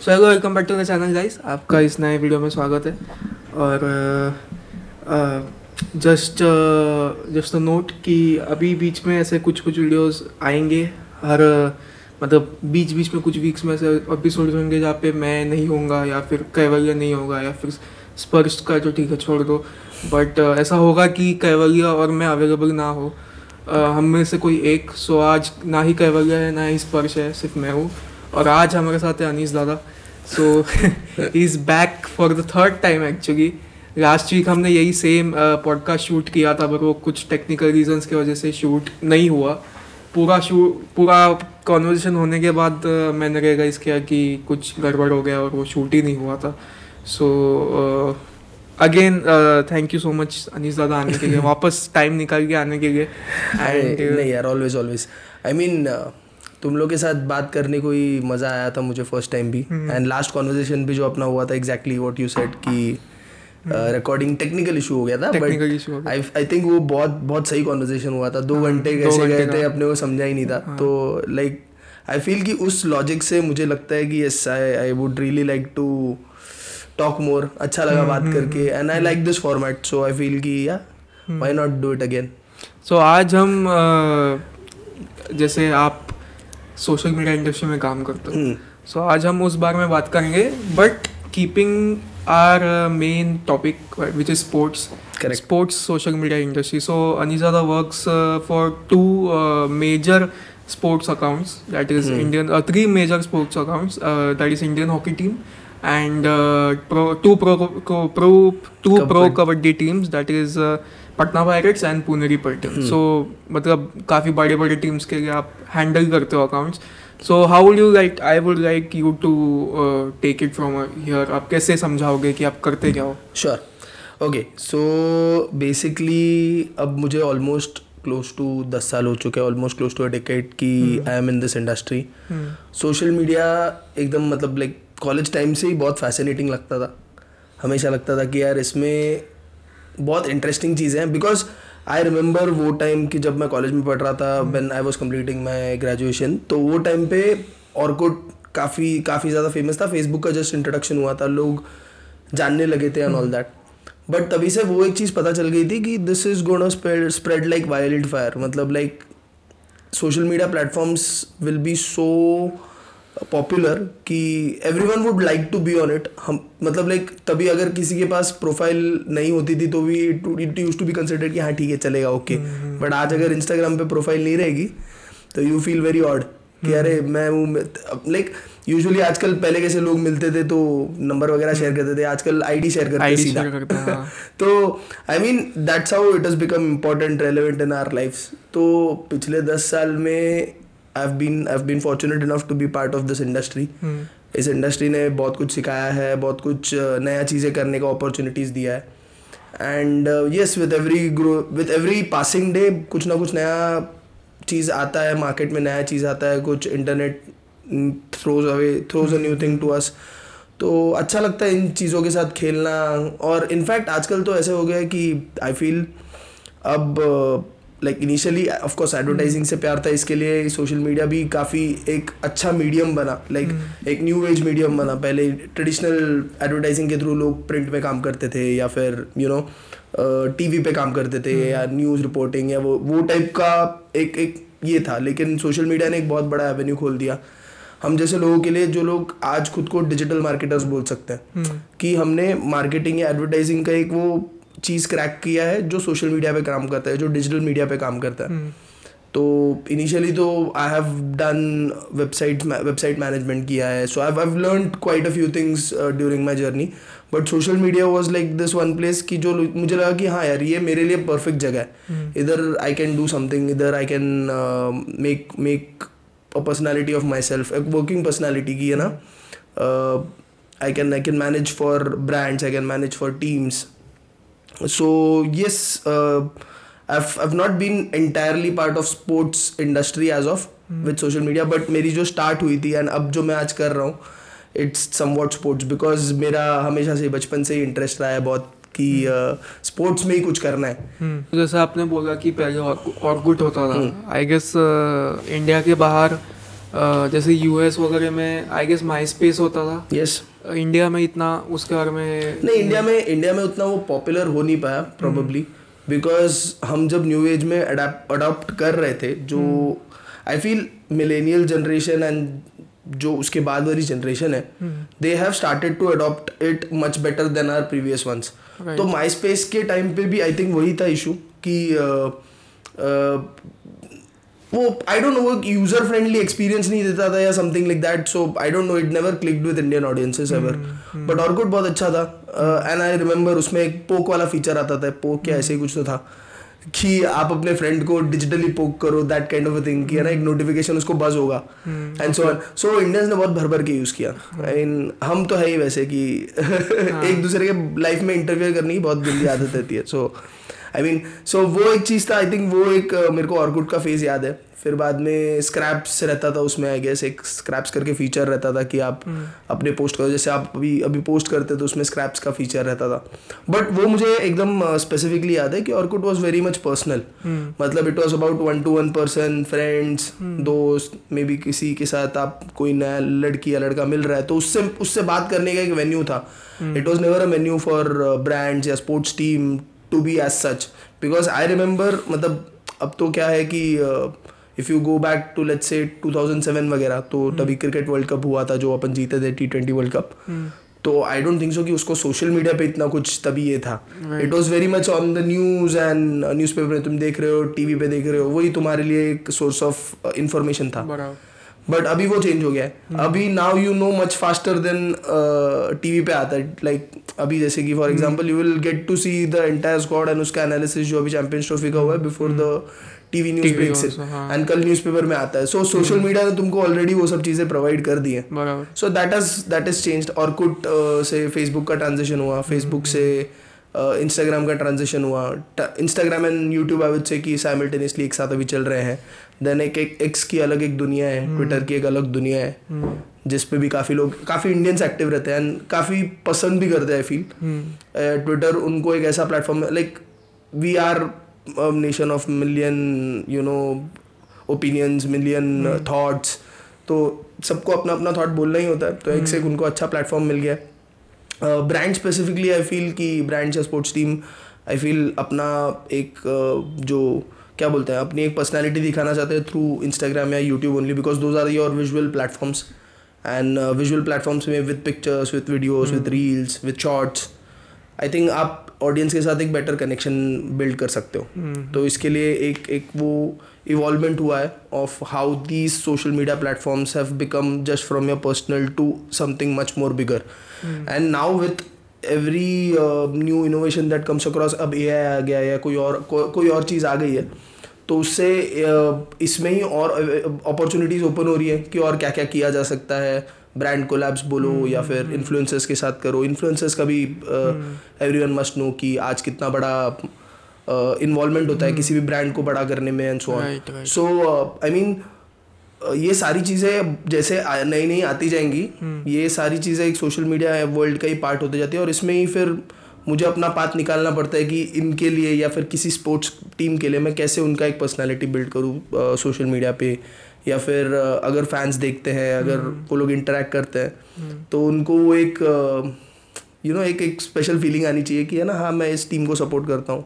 So hello, welcome back to the channel guys. आपका इस नए वीडियो में स्वागत है। और जस्ट नोट कि अभी बीच में ऐसे कुछ वीडियोस आएंगे हर मतलब बीच बीच में कुछ वीक्स में ऐसे एपिसोड होंगे जहाँ पे मैं नहीं होऊंगा या फिर कैवलिया नहीं होगा या फिर स्पर्श का जो ठीक है छोड़ दो। बट ऐसा होगा कि कैवलिया और मैं अवेलेबल ना हो, हम में से कोई एक। सो आज ना ही कैवलिया है ना ही स्पर्श है, सिर्फ मैं हूँ। और आज हमारे साथ है अनीस दादा। So he is back for the third time actually. Last week हमने यही सेम पॉडकास्ट शूट किया था, पर वो कुछ टेक्निकल रीजंस की वजह से शूट नहीं हुआ। पूरा कॉन्वर्सेशन होने के बाद मैंने रियलाइज़ किया कि कुछ गड़बड़ हो गया और वो शूट ही नहीं हुआ था। So again thank you so much Anees dada आने के लिए, वापस टाइम निकाल के आने के लिए। एंड नहीं यार, ऑलवेज आई मीन तुम लोग के साथ बात करने को ही मज़ा आया था मुझे फर्स्ट टाइम भी। एंड लास्ट कॉन्वर्सेशन भी जो अपना हुआ था, एग्जैक्टली व्हाट यू सेड कि रिकॉर्डिंग टेक्निकल इशू हो गया था, बट आई थिंक वो बहुत सही कॉन्वर्सेशन हुआ था। 2 घंटे कैसे गए थे अपने को समझा ही नहीं था। तो लाइक आई फील कि उस लॉजिक से मुझे लगता है कि yes, I would really like to talk more. अच्छा लगा बात करके and I like this format, so I feel कि yeah why not do it again. So आज हम जैसे आप सोशल मीडिया इंडस्ट्री में काम करते हो, सो आज हम उस बारे में बात करेंगे, but keeping are main topic which is sports social media industry. So Anizada works for two major sports accounts, that is three major sports accounts, that is Indian hockey team and two pro kabaddi teams, that is Patna Pirates and Pune Pirates. So मतलब काफ़ी बड़े teams के लिए आप handle करते हो accounts. So how would you like? I would like you to take it from here. आप कैसे समझाओगे कि आप करते क्या हो? Sure. Okay. So basically अब मुझे almost close to 10 साल हो चुके हैं, almost close to a decade कि I am in this industry. Social media एकदम मतलब like कॉलेज टाइम से ही बहुत फैसिनेटिंग लगता था. हमेशा लगता था कि यार इसमें बहुत इंटरेस्टिंग चीज़ें हैं. बिकॉज आई रिमेंबर वो टाइम कि जब मैं कॉलेज में पढ़ रहा था, when I was completing my graduation, तो वो टाइम पे ऑर्कुट काफ़ी ज़्यादा फेमस था. फेसबुक का जस्ट इंट्रोडक्शन हुआ था, लोग जानने लगे थे एंड ऑल दैट. बट तभी से वो एक चीज़ पता चल गई थी कि this is gonna spread like violent fire. मतलब like social media platforms will be so popular कि everyone would like to be on it. हम मतलब लाइक तभी अगर किसी के पास प्रोफाइल नहीं होती थी तो भी it used to be considered कि हाँ ठीक है चलेगा, ओके. बट आज अगर इंस्टाग्राम पे प्रोफाइल नहीं रहेगी तो यू फील वेरी ऑड कि अरे मैं हूँ. लाइक यूजुअली आजकल पहले कैसे लोग मिलते थे तो नंबर वगैरह शेयर करते थे, आजकल आईडी शेयर करते हैं सीधा. तो I mean that's how it has become important, relevant in our lifes. तो पिछले 10 साल में I've been fortunate enough to be part of this industry. इस इंडस्ट्री ने बहुत कुछ सिखाया है, बहुत कुछ नया चीज़ें करने का अपॉर्चुनिटीज़ दिया है. And yes, with every passing day कुछ ना कुछ नया चीज़ आता है मार्केट में, नया चीज़ आता है, कुछ internet throws a new thing to us. तो अच्छा लगता है इन चीज़ों के साथ खेलना. और इनफैक्ट आजकल तो ऐसे हो गया है कि आई फील अब like initially of course advertising से प्यार था, इसके लिए सोशल मीडिया भी काफ़ी एक अच्छा मीडियम बना, लाइक एक न्यू एज मीडियम बना. पहले ट्रेडिशनल एडवर्टाइजिंग के थ्रू लोग प्रिंट में काम करते थे या फिर यू नो टीवी पे काम करते थे या न्यूज़ रिपोर्टिंग या वो टाइप का एक ये था. लेकिन सोशल मीडिया ने एक बहुत बड़ा एवेन्यू खोल दिया हम जैसे लोगों के लिए, जो लोग आज खुद को डिजिटल मार्केटर्स बोल सकते हैं, कि हमने मार्केटिंग या एडवर्टाइजिंग का एक वो चीज़ क्रैक किया है जो सोशल मीडिया पे काम करता है, जो डिजिटल मीडिया पे काम करता है. तो इनिशियली तो I have done website management किया है, so I have learned quite a few things during my journey. But social media was like this one place कि जो मुझे लगा कि हाँ यार ये मेरे लिए परफेक्ट जगह है. इधर आई कैन डू समथिंग, इधर I can make a personality of my self, एक वर्किंग पर्सनैलिटी की है ना. I can manage for brands, I can manage for teams. So yes, I've not been entirely part of sports industry as of with social media, but मेरी जो start हुई थी and अब जो मैं आज कर रहा हूँ it's somewhat sports, because मेरा हमेशा से बचपन से ही इंटरेस्ट रहा है बहुत कि स्पोर्ट्स में ही कुछ करना है. जैसे आपने बोला कि पहले ऑर्कुट होता था, आई गेस इंडिया के बाहर जैसे यूएस वगैरह में आई गेस माई स्पेस होता था. यस. इंडिया में इतना उसके बारे में नहीं, इंडिया में उतना वो पॉपुलर हो नहीं पाया प्रोबेबली, बिकॉज हम जब न्यू एज में अडॉप्ट कर रहे थे, जो I feel millennial generation and जो उसके बाद वाली जनरेशन है, they have started to adopt it much better than our previous ones. तो माई स्पेस के टाइम पे भी आई थिंक वही था इशू कि वो आई डोंट नो, वो यूजर फ्रेंडली एक्सपीरियंस नहीं देता था या something like that. So I don't no, it never clicked with Indian audiences ever. But Orkut बहुत अच्छा था. एंड आई रिमेंबर उसमें एक पोक वाला फीचर आता था, पोक क्या ऐसे ही कुछ तो था, कि आप अपने फ्रेंड को डिजिटली पोक करो, that kind of a thing, कि ना एक नोटिफिकेशन उसको बज होगा and so on. So Indians ने बहुत भर भर के यूज किया. हम तो है ही वैसे कि एक दूसरे के लाइफ में इंटरफेयर करने की बहुत गंदी आदत रहती है. सो आई मीन, सो वो एक चीज़ था. आई थिंक वो एक मेरे को ऑर्कुट का फेज याद है. फिर बाद में स्क्रैप्स रहता था उसमें, आई गेस एक स्क्रैप्स करके फीचर रहता था कि आप अपने पोस्ट करो, जैसे आप अभी पोस्ट करते तो उसमें स्क्रैप्स का फीचर रहता था. बट वो मुझे एकदम स्पेसिफिकली याद है कि Orkut was very much personal. मतलब it was about 1-to-1 person, friends, दोस्त, मे बी किसी के साथ आप कोई नया लड़की या लड़का मिल रहा है तो उससे बात करने का एक वेन्यू था. It was never a menu for brands या sports team to be as such. Because I remember, मतलब अब तो क्या है कि if you go back to let's say 2007 वगैरह, तो तभी क्रिकेट वर्ल्ड कप हुआ था जो अपन जीते थे, T20 वर्ल्ड कप. तो आई डोंट थिंक सो कि उसको सोशल मीडिया पे इतना कुछ तभी ये था. It was very much on the news and newspaper में तुम देख रहे हो, टीवी पे देख रहे हो, वही तुम्हारे लिए एक सोर्स ऑफ इंफॉर्मेशन था. बट अभी वो चेंज हो गया है. अभी now you know much faster than TV पे आता है. लाइक अभी जैसे कि for example you will get to see the entire squad and उसका एनालिसिस जो अभी चैंपियंस ट्रॉफी का हुआ है before the TV news breaks and कल न्यूज़पेपर में आता है. सो सोशल मीडिया ने तुमको ऑलरेडी वो सब चीज़ें प्रोवाइड कर दी है. So that is changed. Orkut से फेसबुक का ट्रांजिशन हुआ, फेसबुक से इंस्टाग्राम का ट्रांजिशन हुआ. Instagram and YouTube I would say कि साइमल्टेनियसली एक साथ अभी चल रहे हैं. देन एक एक्स की अलग एक दुनिया है, ट्विटर की एक अलग दुनिया है, जिस पे भी काफ़ी लोग, काफ़ी इंडियंस एक्टिव रहते हैं एंड काफ़ी पसंद भी करते हैं. आई फील ट्विटर उनको एक ऐसा प्लेटफॉर्म है, like we are nation of million you know opinions, million thoughts. तो सबको अपना अपना थॉट बोलना ही होता है. तो एक से उनको अच्छा प्लेटफॉर्म मिल गया. ब्रांड स्पेसिफिकली आई फील कि ब्रांड्स या स्पोर्ट्स टीम आई फील अपना एक जो क्या बोलते हैं, अपनी एक पर्सनैलिटी दिखाना चाहते हैं थ्रू इंस्टाग्राम या YouTube only, because those are your visual platforms. And visual platforms में with pictures, with videos, with reels, with shorts, I think आप ऑडियंस के साथ एक बेटर कनेक्शन बिल्ड कर सकते हो. तो इसके लिए एक वो इवॉल्वमेंट हुआ है of how these social media platforms have become just from your personal to something much more bigger. And now with every new innovation that comes across, अब AI आ गया या कोई और चीज़ आ गई है, तो उससे इसमें ही और अपॉर्चुनिटीज़ ओपन हो रही है कि और क्या क्या किया जा सकता है. ब्रांड कोलैब्स बोलो या फिर इन्फ्लुएंसर्स के साथ करो. इन्फ्लुएंसर्स का भी एवरीवन मस्ट नो कि आज कितना बड़ा इन्वॉल्वमेंट होता है किसी भी ब्रांड को बड़ा करने में and so on. So I mean ये सारी चीज़ें जैसे नई नई आती जाएंगी, ये सारी चीज़ें एक सोशल मीडिया वर्ल्ड का ही पार्ट होते जाती है. और इसमें ही फिर मुझे अपना पाथ निकालना पड़ता है कि इनके लिए या फिर किसी स्पोर्ट्स टीम के लिए मैं कैसे उनका एक पर्सनालिटी बिल्ड करूँ सोशल मीडिया पे. या फिर अगर फैंस देखते हैं, अगर वो लोग इंटरेक्ट करते हैं, तो उनको वो एक यू नो एक स्पेशल फीलिंग आनी चाहिए कि है ना, हाँ मैं इस टीम को सपोर्ट करता हूँ.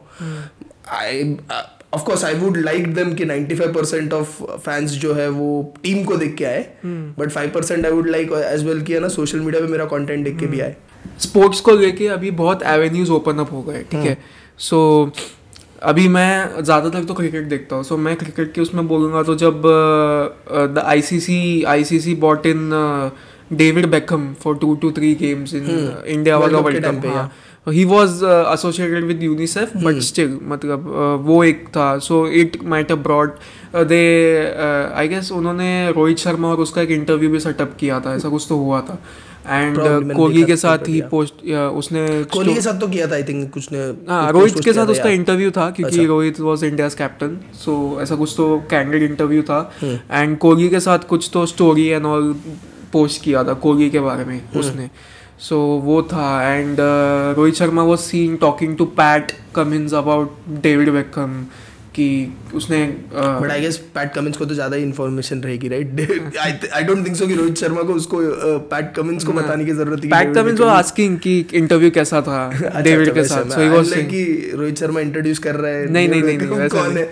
Of course I would like them कि 95% ऑफ फैंस जो है वो टीम को देख के आए, but 5% I would like as well कि है ना सोशल मीडिया पे मेरा कंटेंट देख के भी आए. स्पोर्ट्स को लेके अभी बहुत एवेन्यूज ओपन अप हो गए, ठीक है. सो अभी मैं ज़्यादातर तो क्रिकेट देखता हूँ. सो मैं क्रिकेट के उसमें बोलूँगा तो जब the ICC bought in David Beckham for 2 to 3 games in India वाला world cup, he was associated with UNICEF, but still मतलब वो एक था. So it might have brought they I guess उन्होंने रोहित शर्मा और उसका एक इंटरव्यू भी सेटअप किया था, ऐसा कुछ तो हुआ था. एंड कोहली के साथ ही उसने कोहली के साथ तो किया था आई थिंक कुछ ने. हाँ, रोहित के साथ उसका इंटरव्यू था क्योंकि रोहित वाज इंडियाज कैप्टन. सो ऐसा कुछ तो कैंडिड इंटरव्यू था. एंड कोहली के साथ कुछ तो स्टोरी एंड ऑल पोस्ट किया था कोहली के बारे में उसने. सो वो था. And Rohit Sharma was seen talking to Pat Cummins about David Beckham कि उसने but I guess Pat Cummins को तो ज्यादा ही इन्फॉर्मेशन रहेगी, right? I don't think so कि रोहित शर्मा को उसको पैट कमिंस को बताने की जरूरत है। पैट कमिंस वो आस्किंग कि इंटरव्यू कैसा था डेविड के साथ, सो ही वाज सेइंग कि रोहित शर्मा इंट्रोड्यूस कर रहा है। नहीं कौन है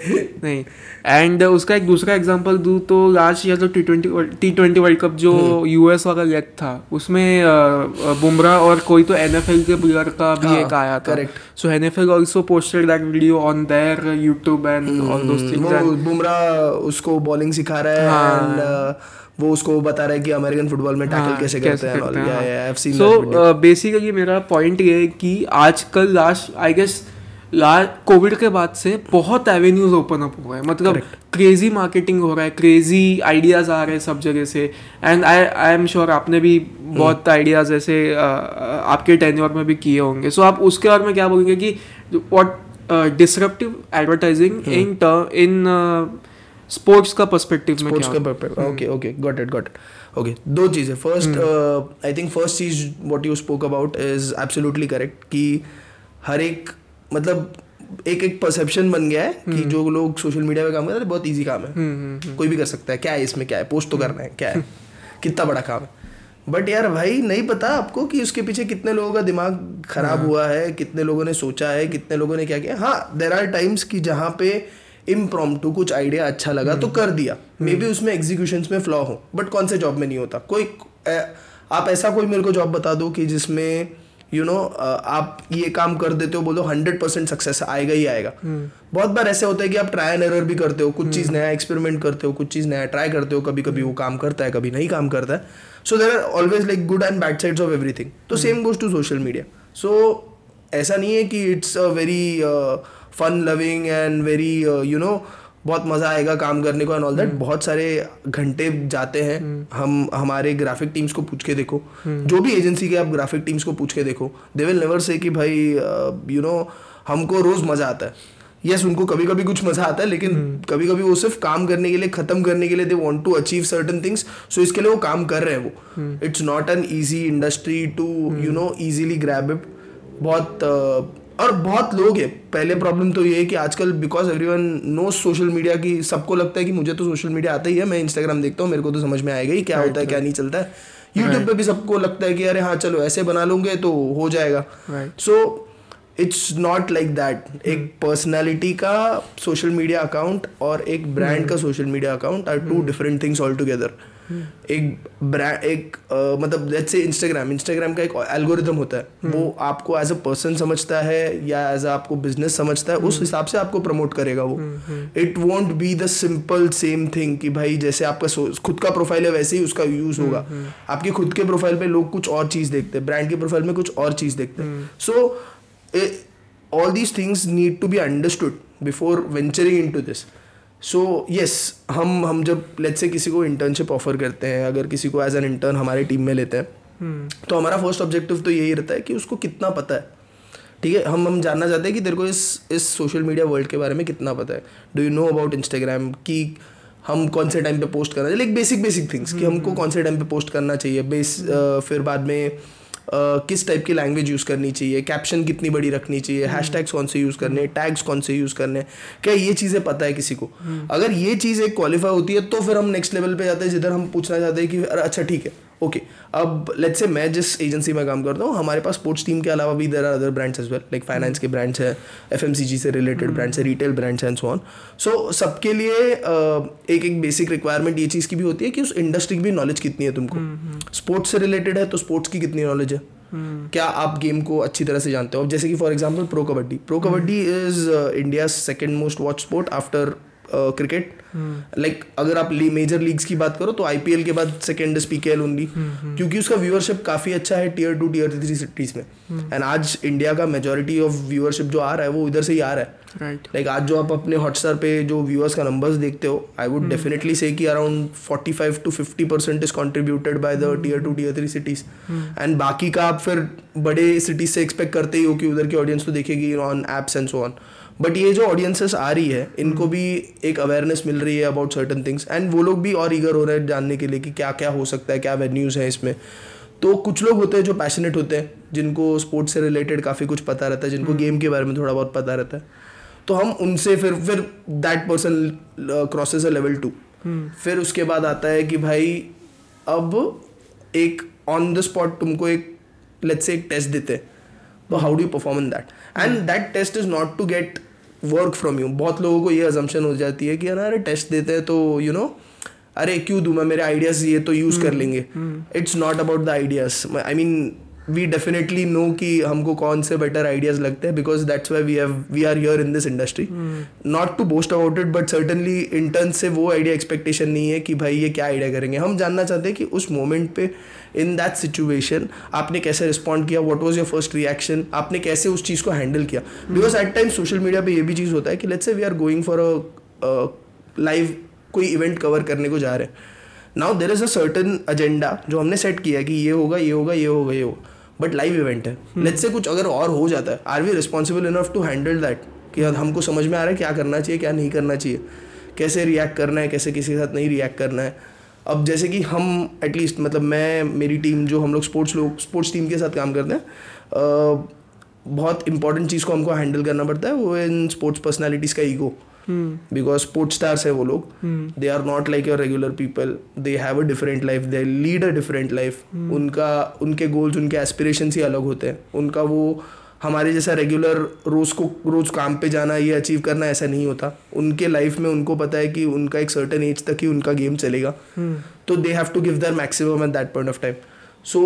नहीं। एंड उसका एक दूसरा एग्जांपल दूं तो लास्ट ईयर जो T20 वर्ल्ड कप जो यूएस वाला लेग था उसमें बुमराह और कोई तो NFL के प्लेयर का भी एक आया था। सो NFL also posted that video on their YouTube and all those things. Bumrah उसको बॉलिंग सिखा रहा है एंड वो उसको बता रहा है कि अमेरिकन फुटबॉल में टैकल कैसे करते हैं। सो बेसिकली मेरा पॉइंट ये है कि आजकल लास्ट आई गेस कोविड के बाद से बहुत एवेन्यूज ओपन अप हुआ है, मतलब क्रेजी मार्केटिंग हो रहा है, क्रेजी आइडियाज आ रहे हैं सब जगह से। एंड आई एम श्योर आपने भी बहुत आइडियाज ऐसे आपके टेन्योर में भी किए होंगे। सो आप उसके बारे में क्या बोलेंगे कि what disruptive advertising in sports का पर्सपेक्टिव में क्या? Okay got it okay. दो चीज़ें। फर्स्ट आई थिंक फर्स्ट चीज what you spoke about is absolutely correct कि हर एक मतलब एक परसेप्शन बन गया है कि जो लोग सोशल मीडिया पे काम करते हैं बहुत इजी काम है, कोई भी कर सकता है, क्या है इसमें, क्या है, पोस्ट तो करना है, क्या है, कितना बड़ा काम है। बट यार भाई नहीं पता आपको कि उसके पीछे कितने लोगों का दिमाग खराब हुआ है, कितने लोगों ने सोचा है, कितने लोगों ने क्या किया। हाँ, देयर आर टाइम्स कि जहाँ पे इम्प्रॉम्प्टू कुछ आइडिया अच्छा लगा तो कर दिया, मे बी उसमें एग्जीक्यूशंस में फ्लॉ हो, बट कौन से जॉब में नहीं होता। कोई आप ऐसा कोई मेरे को जॉब बता दो कि जिसमें आप ये काम कर देते हो, बोलो 100% सक्सेस आएगा ही आएगा। बहुत बार ऐसे होता है कि आप ट्राई एंड एरर भी करते हो, कुछ चीज़ नया एक्सपेरिमेंट करते हो, कुछ चीज़ नया ट्राई करते हो, कभी कभी वो काम करता है, कभी नहीं काम करता है। So there are always like good and bad sides of everything. तो same goes to social media. So ऐसा नहीं है कि it's a very fun loving and very बहुत मज़ा आएगा काम करने को एंड ऑल दैट। बहुत सारे घंटे जाते हैं। हम हमारे ग्राफिक टीम्स को पूछ के देखो, जो भी एजेंसी के आप ग्राफिक टीम्स को पूछ के देखो, दे विल नेवर से कि भाई हमको रोज़ मज़ा आता है। यस, उनको कभी कभी कुछ मज़ा आता है, लेकिन कभी कभी वो सिर्फ काम करने के लिए, ख़त्म करने के लिए, they want to achieve certain things, so इसके लिए वो काम कर रहे हैं। वो it's not an easy industry to easily grab it. और बहुत लोग हैं। पहले प्रॉब्लम तो ये है कि आजकल because everyone knows social media की, सबको लगता है कि मुझे तो सोशल मीडिया आता ही है, मैं इंस्टाग्राम देखता हूँ, मेरे को तो समझ में आएगा ही क्या होता है क्या नहीं चलता है। यूट्यूब पे भी सबको लगता है कि अरे हाँ चलो ऐसे बना लूंगे तो हो जाएगा। So it's not like that. एक पर्सनैलिटी का सोशल मीडिया अकाउंट और एक ब्रांड का social media account are two different things altogether. मतलब लेट्स से इंस्टाग्राम का एक एल्गोरिथम होता है, वो आपको एज अ पर्सन समझता है या एज अ आपको बिजनेस समझता है, उस हिसाब से आपको प्रमोट करेगा वो। It won't be the simple same thing कि भाई जैसे आपका खुद का प्रोफाइल है वैसे ही उसका यूज होगा। आपके खुद के प्रोफाइल पे लोग कुछ और चीज देखते हैं, ब्रांड के प्रोफाइल में कुछ और चीज देखते हैं। So all these things need to be understood before venturing into this. So yes, हम जब लेट्स से किसी को इंटर्नशिप ऑफर करते हैं, अगर किसी को एज एन इंटर्न हमारी टीम में लेते हैं, तो हमारा फर्स्ट ऑब्जेक्टिव तो यही रहता है कि उसको कितना पता है। ठीक है, हम जानना चाहते हैं कि तेरे को इस सोशल मीडिया वर्ल्ड के बारे में कितना पता है। Do you know about Instagram, कि हम कौन से टाइम पे पोस्ट करना चाहिए, लाइक बेसिक थिंग्स कि हमको कौन से टाइम पे पोस्ट करना चाहिए, फिर बाद में किस टाइप की लैंग्वेज यूज़ करनी चाहिए, कैप्शन कितनी बड़ी रखनी चाहिए, हैशटैग्स कौन से यूज़ करने, टैग्स कौन से यूज़ करने, क्या ये चीज़ें पता है किसी को। अगर ये चीज़ एक क्वालिफाई होती है तो फिर हम नेक्स्ट लेवल पे जाते हैं, जिधर हम पूछना चाहते हैं कि अरे अच्छा ठीक है ओके, अब लेट्स से मैं जिस एजेंसी में काम करता हूँ, हमारे पास स्पोर्ट्स टीम के अलावा भी there are other brands as well, like finance के ब्रांड्स है, FMCG से रिलेटेड ब्रांड्स है, retail brands and so on. So सबके लिए एक बेसिक रिक्वायरमेंट ये चीज़ की भी होती है कि उस इंडस्ट्री की भी नॉलेज कितनी है तुमको। स्पोर्ट्स से रिलेटेड है तो स्पोर्ट्स की कितनी नॉलेज है, क्या आप गेम को अच्छी तरह से जानते हो। जैसे कि for example pro kabaddi is India second most watch sport after cricket. Like अगर आप मेजर लीग्स की बात करो तो IPL के बाद सेकंड इज PKL ओनली, क्योंकि उसका व्यूअरशिप काफी अच्छा है Tier 2 Tier 3 सिटीज में। एंड आज इंडिया का मेजोरिटी ऑफ व्यूअरशिप जो आ रहा है वो इधर से ही आ रहा है। लाइक आज जो आप अपने हॉटस्टार पे जो व्यूअर्स का नंबर्स देखते हो, आई वुड डेफिनेटली से कि around 45 to 50% is contributed by the Tier 2 Tier 3 cities. And बाकी का आप फिर बड़े सिटीज से एक्सपेक्ट करते ही हो कि उधर की ऑडियंस तो देखेगी on apps and so on. But ये जो ऑडियंसेस आ रही है, इनको भी एक अवेयरनेस मिल रही है अबाउट सर्टन थिंग्स, एंड वो लोग भी और ईगर हो रहे हैं जानने के लिए कि क्या क्या हो सकता है, क्या वेन्यूज़ हैं इसमें। तो कुछ लोग होते हैं जो पैशनेट होते हैं, जिनको स्पोर्ट्स से रिलेटेड काफ़ी कुछ पता रहता है, जिनको गेम के बारे में थोड़ा बहुत पता रहता है। तो हम उनसे फिर that person crosses a level 2। फिर उसके बाद आता है कि भाई अब एक ऑन द स्पॉट तुमको एक लेट्स से एक टेस्ट देते हैं, तो how do you perform in that, and that test is not to get work from you. बहुत लोगों को ये अजम्पशन हो जाती है कि यार अरे टेस्ट देते हैं तो यू नो अरे क्यों दूँ मैं, मेरे आइडियाज ये तो यूज़ कर लेंगे। It's not about the ideas, I mean we definitely know कि हमको कौन से बेटर आइडियाज लगते हैं, because that's why we are here in this industry. Not to boast about it, but certainly intern से वो आइडिया एक्सपेक्टेशन नहीं है कि भाई ये क्या आइडिया करेंगे। हम जानना चाहते हैं कि उस मोमेंट पे इन दैट सिचुएशन आपने कैसे रिस्पॉन्ड किया, what was your first reaction, आपने कैसे उस चीज़ को हैंडल किया। Because at time social media पे ये भी चीज़ होता है कि let's say we are going for a live कोई इवेंट कवर करने को जा रहे हैं। Now there is a certain agenda जो हमने सेट किया है कि ये होगा ये होगा ये होगा ये होगा, बट लाइव इवेंट है। लेट्स से कुछ अगर और हो जाता है, are we responsible enough to handle that कि हमको समझ में आ रहा है क्या करना चाहिए क्या नहीं करना चाहिए, कैसे रिएक्ट करना है, कैसे किसी के साथ नहीं रिएक्ट करना है। अब जैसे कि हम एटलीस्ट मतलब मैं मेरी टीम जो हम लोग स्पोर्ट्स टीम के साथ काम करते हैं, बहुत इंपॉर्टेंट चीज़ को हमको हैंडल करना पड़ता है, वो इन स्पोर्ट्स पर्सनैलिटीज़ का ईगो। बिकॉज स्पोर्ट्स स्टार्स है वो लोग, they are not like your regular people, they have a different life, they lead a different life. उनके गोल्स उनके एस्पिरेशंस ही अलग होते हैं। उनका वो हमारे जैसा रेगुलर रोज काम पे जाना ये अचीव करना ऐसा नहीं होता। उनके लाइफ में उनको पता है कि उनका एक सर्टेन एज तक ही उनका गेम चलेगा, तो they have to give their maximum at that point of time. So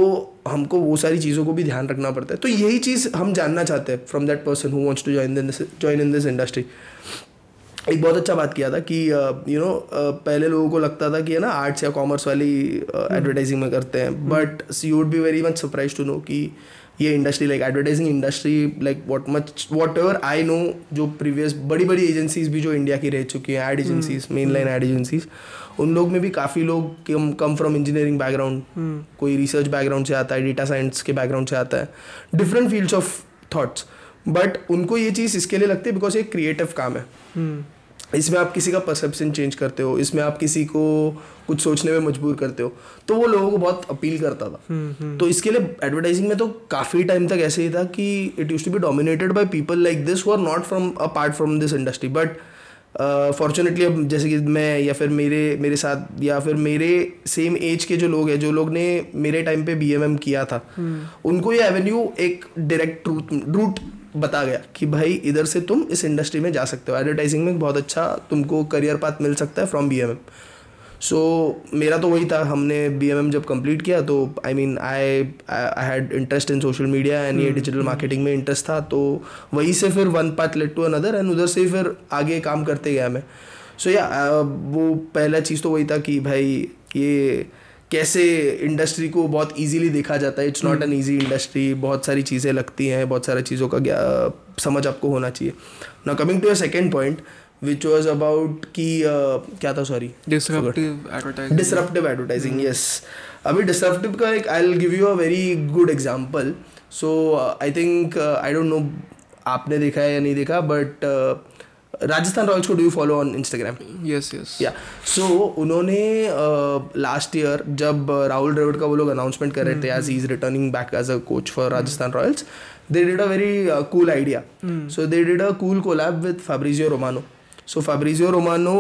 हमको वो सारी चीज़ों को भी ध्यान रखना पड़ता है। तो यही चीज़ हम जानना चाहते हैं from that person who wants to join in this industry. एक बहुत अच्छा बात किया था कि यू नो पहले लोगों को लगता था कि है ना आर्ट्स या कॉमर्स वाली एडवर्टाइजिंग में करते हैं, but you would be very much surprise to know कि ये industry like advertising industry like whatever I know, जो प्रीवियस बड़ी बड़ी एजेंसीज भी जो इंडिया की रह चुकी हैं, ad agencies, main line ad agencies, उन लोग में भी काफ़ी लोग कम फ्रॉम इंजीनियरिंग बैकग्राउंड, कोई रिसर्च बैकग्राउंड से आता है, डेटा साइंस के बैकग्राउंड से आता है, different fields of thoughts, but उनको ये चीज़ इसके लिए लगती है बिकॉज ये क्रिएटिव काम है। इसमें आप किसी का परसेप्शन चेंज करते हो, इसमें आप किसी को कुछ सोचने में मजबूर करते हो, तो वो लोगों को बहुत अपील करता था। तो इसके लिए एडवर्टाइजिंग में तो काफ़ी टाइम तक ऐसे ही था कि it used to be dominated by people like this who are not from apart from this industry. But fortunately अब जैसे कि मैं या फिर मेरे साथ या फिर मेरे सेम एज के जो लोग हैं, जो लोग ने मेरे टाइम पे BMM किया था, उनको ये एवेन्यू एक डायरेक्ट रूट बता गया कि भाई इधर से तुम इस इंडस्ट्री में जा सकते हो, एडवर्टाइजिंग में बहुत अच्छा तुमको करियर पाथ मिल सकता है फ्रॉम BMM। सो मेरा तो वही था, हमने BMM जब कंप्लीट किया तो I mean I had interest in social media and ये डिजिटल मार्केटिंग में इंटरेस्ट था, तो वहीं से फिर one path led to another and उधर से फिर आगे काम करते गया मैं। सो या वो पहला चीज़ तो वही था कि भाई ये कैसे इंडस्ट्री को बहुत इजीली देखा जाता है। It's not an easy industry, बहुत सारी चीज़ें लगती हैं, बहुत सारी चीज़ों का समझ आपको होना चाहिए। Now coming to a second point which was about कि क्या था, सॉरी, डिसरप्टिव एडवर्टाइजिंग। यस, अभी डिसरप्टिव का एक I will give you a very good example. So I think I don't know आपने देखा है या नहीं देखा, बट राजस्थान रॉयल्स को do you follow on Instagram? Yes yes. Yeah so उन्होंने लास्ट ईयर जब राहुल द्रविड़ का वो लोग अनाउंसमेंट कर रहे थे as he is returning back as a coach for Rajasthan Royals, they did a very cool idea. So they did a cool collab with Fabrizio Romano. So Fabrizio Romano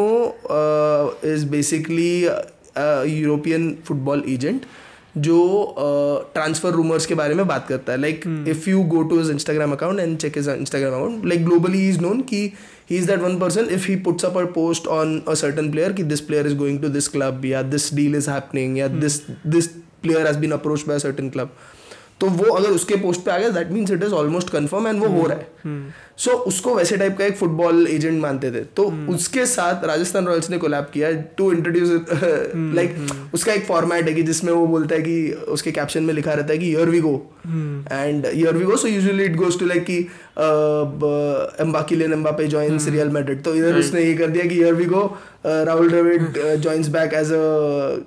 is basically a European football agent जो transfer rumours के बारे में बात करता है. Like if you go to his Instagram account and check his Instagram account, like globally he is known कि he is that one person if he puts up a post on a certain player कि this player is going to this club या this deal is happening या this player has been approached by a certain club, तो वो अगर उसके post पे आ गया that means it is almost confirm and वो हो रहा है. सो उसको वैसे टाइप का एक फुटबॉल एजेंट मानते थे. तो उसके साथ राजस्थान रॉयल्स ने कोलैब किया टू इंट्रोड्यूस लाइक उसका एक फॉर्मेट है कि जिसमें वो बोलता है कि उसके कैप्शन में लिखा रहता है कि here we go and here we go. So usually it goes to like कि Kylian Mbappe joins Real Madrid. तो इधर उसने ये कर दिया कि here we go Rahul Dravid joins back as a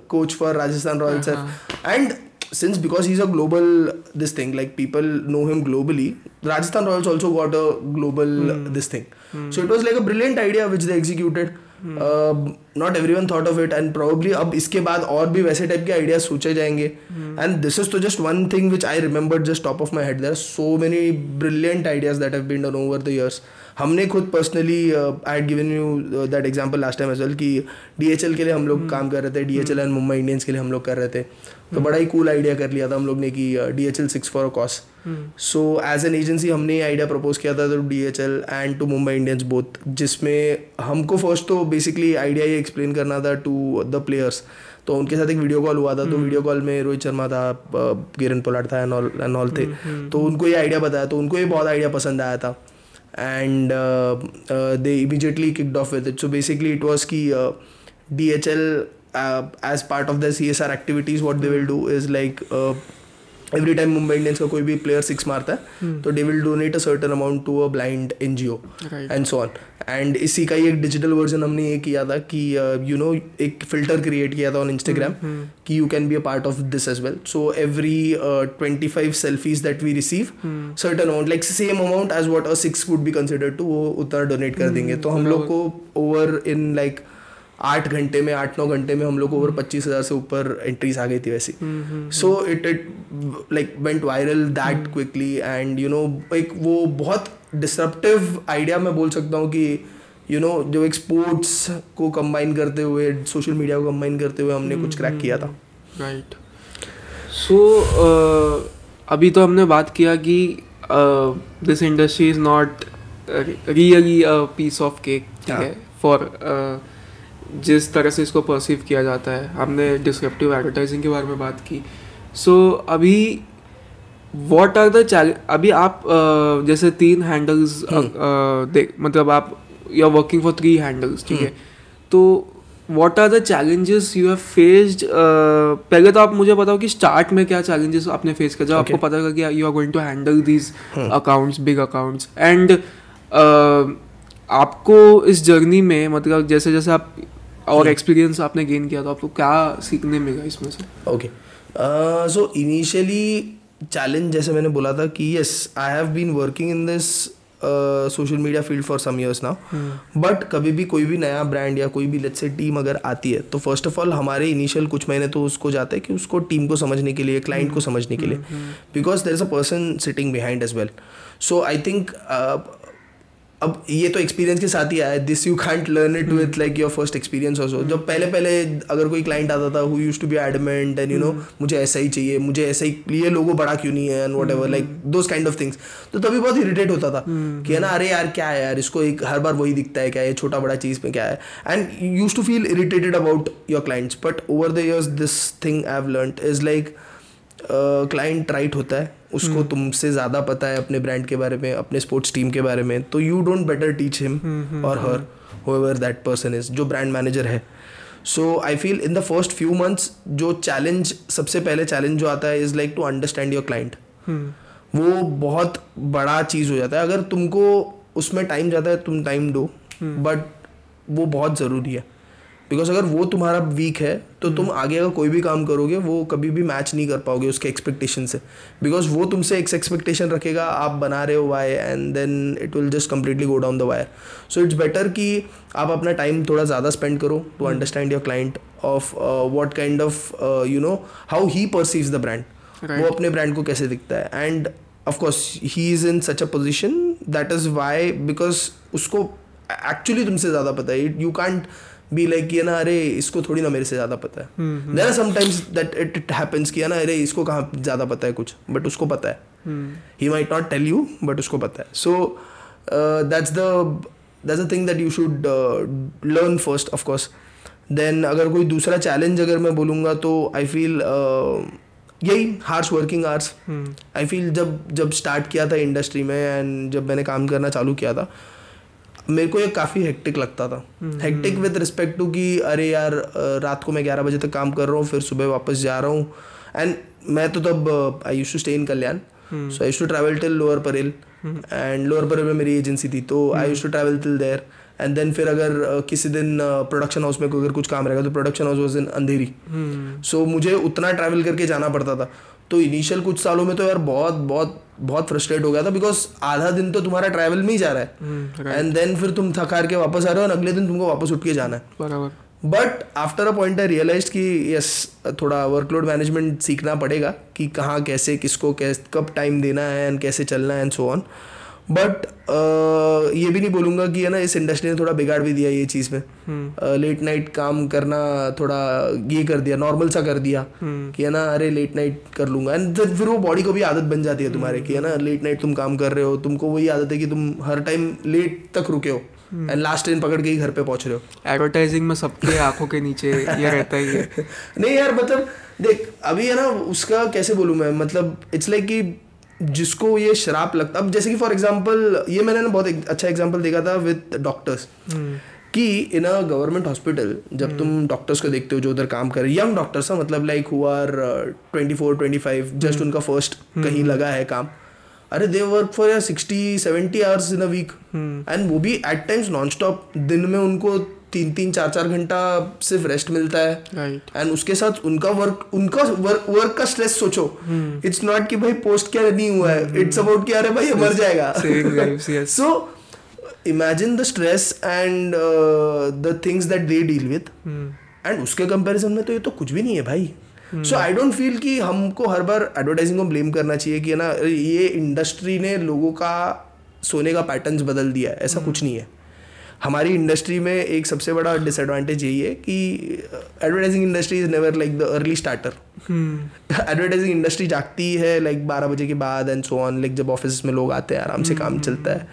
coach for Rajasthan Royals. And since because he's a global this thing, like people know him globally, Rajasthan Royals also got a global this thing. So it was like a brilliant idea which they executed. Not everyone thought of it and probably अब इसके बाद और भी वैसे type के ideas सोचे जाएंगे and this is तो just one thing which I remember just top of my head there are so many brilliant ideas that have been done over the years. हमने खुद personally I had given you that example last time as well कि DHL के लिए हम लोग काम कर रहे थे, DHL एंड मुंबई इंडियंस के लिए हम लोग कर रहे थे. तो बड़ा ही कूल आइडिया कर लिया था हम लोग ने कि DHL 6 for a cause. So as an agency हमने ये आइडिया प्रपोज किया था to DHL and to Mumbai Indians both, जिसमें हमको फर्स्ट तो बेसिकली आइडिया ये एक्सप्लेन करना था टू द प्लेयर्स. तो उनके साथ एक वीडियो कॉल हुआ था. तो वीडियो कॉल में रोहित शर्मा था, किरण पोलार्ड था एंड ऑल थे. तो उनको ये आइडिया बताया, तो उनको ये बहुत आइडिया पसंद आया था and they immediately kicked off with it. So basically it was ki DHL as part of the CSR activities what they will do is like every time Mumbai Indians का कोई भी player 6 मारता है तो they will donate a certain amount to a blind NGO and so on. And इसी का ही एक digital version हमने ये किया था कि एक फिल्टर क्रिएट किया था ऑन Instagram कि you can be a part of this as well. So every 25 selfies that we receive, certain amount like same amount as what a 6 would be considered to, वो उतना donate कर देंगे. तो हम लोग को ओवर इन लाइक 8-9 घंटे में हम लोग को ओवर 25,000 से ऊपर एंट्रीज आ गई थी वैसी. So it like went viral that quickly and एक वो बहुत डिसरप्टिव आइडिया मैं बोल सकता हूँ कि जो एक स्पोर्ट्स को कंबाइन करते हुए, सोशल मीडिया को कंबाइन करते हुए हमने कुछ क्रैक किया था. राइट. सो अभी तो हमने बात किया कि this industry is not really a piece of cake, ठीक है, फॉर जिस तरह से इसको परसीव किया जाता है. हमने डिस्क्रिप्टिव एडवर्टाइजिंग के बारे में बात की. सो अभी व्हाट आर द चैलेंज? अभी आप जैसे 3 हैंडल्स मतलब आप you are working for 3 handles, ठीक है. तो what are the challenges you have faced? पहले तो आप मुझे बताओ कि स्टार्ट में क्या चैलेंजेस आपने फेस किया जब आपको पता लगा कि you are going to handle these accounts, big accounts. And आपको इस जर्नी में मतलब जैसे जैसे आप और एक्सपीरियंस आपने गेन किया तो आपको क्या सीखने मिला इसमें से? ओके. सो इनिशियली चैलेंज जैसे मैंने बोला था कि yes I have been working in this social media field for some years now, but कभी भी कोई भी नया ब्रांड या कोई भी लेट्स से टीम अगर आती है तो फर्स्ट ऑफ ऑल हमारे इनिशियल कुछ महीने तो उसको जाते हैं कि उसको टीम को समझने के लिए, क्लाइंट को समझने के लिए, because there is a person sitting behind as well. So I think अब ये तो एक्सपीरियंस के साथ ही आया, this you can't learn it with like your first experience also. जब पहले अगर कोई क्लाइंट आता था who used to be adamant and मुझे ऐसा ही चाहिए, मुझे ऐसा ही, ये लोगो बड़ा क्यों नहीं है and what ever like those kind of things, तो तभी बहुत इरिटेट होता था कि है ना, अरे यार क्या है यार, इसको एक हर बार वही दिखता है, क्या है छोटा बड़ा चीज़ में क्या है, and used to feel irritated about your clients. But over the years this thing I have learned is like client right होता है, उसको तुमसे ज़्यादा पता है अपने ब्रांड के बारे में, अपने स्पोर्ट्स टीम के बारे में, तो you don't better teach him और her whoever that person is, जो ब्रांड मैनेजर है. So I feel in the first few months जो चैलेंज, सबसे पहले चैलेंज जो आता है is like to understand your client. वो बहुत बड़ा चीज़ हो जाता है. अगर तुमको उसमें टाइम जाता है तुम टाइम दो, बट वो बहुत ज़रूरी है. बिकॉज अगर वो तुम्हारा वीक है तो तुम आगे अगर कोई भी काम करोगे वो कभी भी मैच नहीं कर पाओगे उसके एक्सपेक्टेशन से. बिकॉज वो तुमसे एक एक्सपेक्टेशन रखेगा, आप बना रहे हो why, and then it will just completely go down the wire. So it's better कि आप अपना टाइम थोड़ा ज़्यादा स्पेंड करो to understand your client of what kind of how he perceives the brand, वो अपने ब्रांड को कैसे दिखता है. And of course he is in such a position that is why, because उसको एक्चुअली तुमसे ज़्यादा पता है. यू कांट बी लाइक ये ना, अरे इसको थोड़ी ना मेरे से ज़्यादा पता है. There are sometimes that it happens किया ना, अरे इसको कहाँ ज़्यादा पता है कुछ, बट उसको पता है. He might not tell you but उसको पता है. So that's the thing that you should learn first of course. Then अगर कोई दूसरा चैलेंज अगर मैं बोलूँगा तो आई फील यही harsh working hours. I feel जब स्टार्ट किया था इंडस्ट्री में एंड जब मैंने काम करना चालू किया था, मेरे को ये काफ़ी हेक्टिक लगता था. हेक्टिक विद रिस्पेक्ट टू कि अरे यार रात को मैं 11 बजे तक काम कर रहा हूँ, फिर सुबह वापस जा रहा हूँ. एंड मैं तो तब I used to stay in Kalyan, so I used to travel till Lower Parel, and Lower Parel में मेरी एजेंसी थी, तो I used to travel till there. And then फिर अगर किसी दिन प्रोडक्शन हाउस में अगर कुछ काम रहेगा तो प्रोडक्शन हाउस वाज इन अंधेरी, सो मुझे उतना ट्रैवल करके जाना पड़ता था. तो इनिशियल कुछ सालों में तो यार बहुत बहुत बहुत फ्रस्ट्रेट हो गया था, बिकॉज आधा दिन तो तुम्हारा ट्रैवल में ही जा रहा है एंड देन फिर तुम थक हार के वापस आ रहे हो और अगले दिन तुमको वापस उठ के जाना है. बराबर. But after a point I realise कि यस थोड़ा वर्कलोड मैनेजमेंट सीखना पड़ेगा कि कहाँ कैसे किसको कब टाइम देना है एंड कैसे चलना है एंड सो ऑन. बट ये भी नहीं बोलूँगा कि है ना इस इंडस्ट्री ने थोड़ा बिगाड़ भी दिया ये चीज़ में. लेट नाइट काम करना थोड़ा ये कर दिया, नॉर्मल सा कर दिया कि है ना अरे लेट नाइट कर लूँगा एंड फिर वो बॉडी को भी आदत बन जाती है तुम्हारे कि है ना लेट नाइट तुम काम कर रहे हो, तुमको वही आदत है कि तुम हर टाइम लेट तक रुके हो एंड लास्ट ट्रेन पकड़ के ही घर पे पहुँच रहे हो. एडवर्टाइजिंग में सबके आंखों के नीचे ये रहता ही है. नहीं यार मतलब देख अभी है ना उसका कैसे बोलूँ मैं, मतलब इट्स लाइक कि जिसको ये शराप लगता, अब जैसे कि फॉर एग्जांपल ये मैंने ना बहुत अच्छा एग्जांपल देखा था विद डॉक्टर्स कि इन अ गवर्नमेंट हॉस्पिटल जब तुम डॉक्टर्स को देखते हो जो उधर काम कर रहे यंग डॉक्टर्स मतलब लाइक हु आर 24-25 जस्ट उनका फर्स्ट कहीं लगा है काम, अरे they work for 60-70 hours in a week and वो भी एट टाइम्स नॉन स्टॉप. दिन में उनको 3-4 घंटा सिर्फ रेस्ट मिलता है एंड उसके साथ उनका वर्क का स्ट्रेस सोचो. इट्स नॉट कि भाई पोस्ट क्या नहीं हुआ है, इट्स अबाउट कि अरे भाई मर जाएगा. So imagine the stress and the things that they deal with and उसके कंपैरिजन में तो ये तो कुछ भी नहीं है भाई. सो आई डोंट फील कि हमको हर बार एडवर्टाइजिंग को ब्लेम करना चाहिए कि ना ये इंडस्ट्री ने लोगों का सोने का पैटर्न्स बदल दिया है. ऐसा कुछ नहीं है. हमारी इंडस्ट्री में एक सबसे बड़ा डिसएडवांटेज यही है कि advertising industry is never like the early starter. Advertising industry जागती है लाइक 12 बजे के बाद एंड सो ऑन, लाइक जब ऑफिस में लोग आते हैं आराम से काम चलता है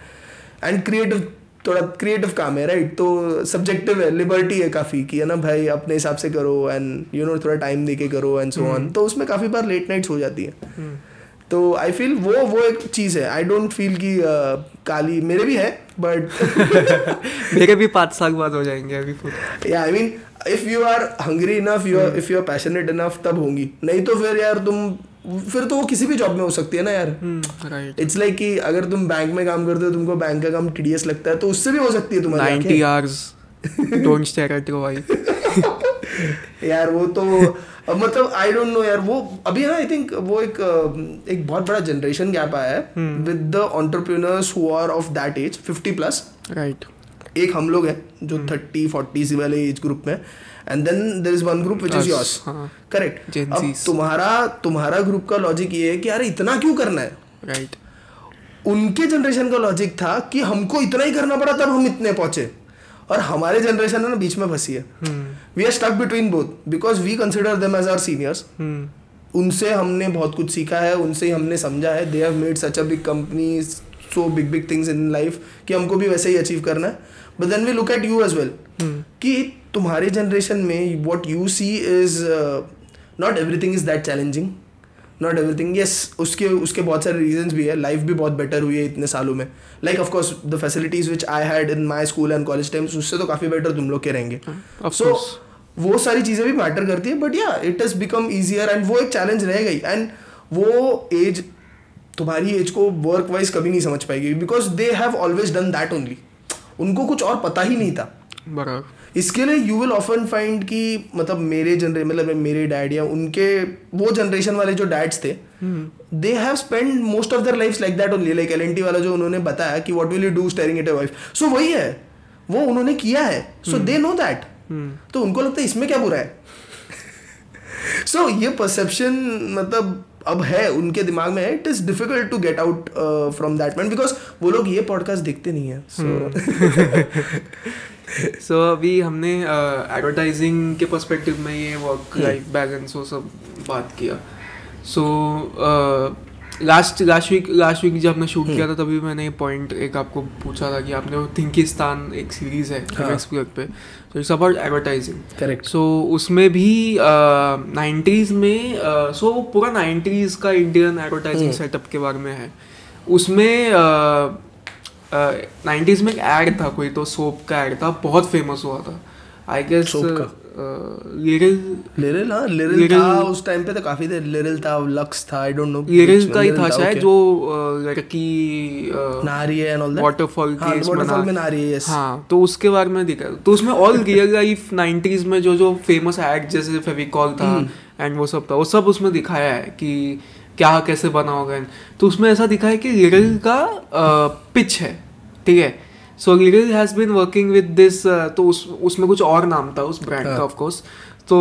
एंड थोड़ा क्रिएटिव काम है राइट. तो सब्जेक्टिव है, लिबर्टी है काफ़ी कि है ना भाई अपने हिसाब से करो एंड यू नो थोड़ा टाइम दे के करो एंड सो ऑन. तो उसमें काफ़ी बार लेट नाइट्स हो जाती है. तो आई फील वो एक चीज़ है. आई डोंट फील कि काली मेरे भी है बट मेरे भी 5 साल बाद हो जाएंगे अभी. Yeah I mean if you are hungry enough if you are passionate enough तब होंगी, नहीं तो फिर यार फिर तो वो किसी भी जॉब में हो सकती है ना यार. इट्स लाइक कि अगर तुम बैंक में काम करते हो तुमको बैंक का काम टीडीएस लगता है तो उससे भी हो सकती है तुम्हारी 90 hours don't stare at your wife. यार वो तो मतलब आई डोंट नो यार. वो अभी है ना आई थिंक वो एक बहुत बड़ा जनरेशन गैप आया है with the entrepreneurs who are of that age 50+ right. एक हम लोग हैं जो 30-40 वाले एज ग्रुप में and then there is one group which is yours. Correct. अब तुम्हारा ग्रुप का लॉजिक ये है कि यार इतना क्यों करना है राइट. उनके जनरेशन का लॉजिक था कि हमको इतना ही करना पड़ा तब हम इतने पहुंचे और हमारे जनरेशन है ना बीच में फंसी है. We are stuck between both because we consider them as our seniors. उनसे हमने बहुत कुछ सीखा है, उनसे ही हमने समझा है. They have made such a big company, so big things in life कि हमको भी वैसे ही अचीव करना है. But then we look at you as well कि तुम्हारे जनरेशन में what you see is not everything is that challenging. Not everything. Yes उसके बहुत सारे रीजंस भी है. लाइफ भी बहुत बेटर हुई है इतने सालों में. Like of course the facilities which I had in my school and college times उससे तो काफ़ी बेटर तुम लोग के रहेंगे. सो वो सारी चीज़ें भी मैटर करती है. बट या it has become easier and वो एक चैलेंज रह गई. एंड वो एज तुम्हारी एज को वर्क वाइज कभी नहीं समझ पाएगी because they have always done that only. उनको कुछ और पता ही नहीं था. बराबर. इसके लिए यू विल ऑफन फाइंड कि मतलब मेरे डैड या उनके वो जनरेशन वाले जो डैड्स थे they have spend most of their lifes like that only. Like L&T वाला जो उन्होंने बताया कि what will you do staring at your wife. So वही है, वो उन्होंने किया है. So they know that. तो उनको लगता है इसमें क्या बुरा है. सो ये परसेप्शन मतलब अब है उनके दिमाग में है. It is difficult to get out from that man because वो लोग ये पॉडकास्ट देखते नहीं है. सो अभी हमने एडवर्टाइजिंग के पर्सपेक्टिव में ये वर्क लाइफ बैलेंस वो सब बात किया. सो लास्ट वीक जब हमने शूट किया था तभी मैंने ये पॉइंट एक आपको पूछा था कि आपने वो थिंकिस्तान एक सीरीज है MX पे, so it's about advertising. Correct. So उसमें भी 90s में सो पूरा 90s का इंडियन एडवर्टाइजिंग सेटअप के बारे में है. उसमें 90s में एक ऐड था, कोई तो सोप का ऐड था, बहुत फेमस हुआ था. आई गेस लिरिल था उस टाइम पे. तो काफी थे. लिरिल था, लक्स था, आई डोंट नो. लिरिल का ही था शायद जो लड़की नहा रही है एंड ऑल दैट. वाटरफॉल में नहा रही है. यस. हाँ, तो उसके बारे में दिखा. तो उसमें ऑल रियल लाइफ 90s में जो फेमस ऐड जैसे फेविकॉल था एंड वो सब था, वो सब उसमें दिखाया है कि क्या कैसे बना होगा। तो उसमें ऐसा दिखा है कि लिरिल का पिच है, ठीक है। So Liril has been working with this, तो उसमें कुछ और नाम था उस ब्रांड का ऑफ कोर्स। तो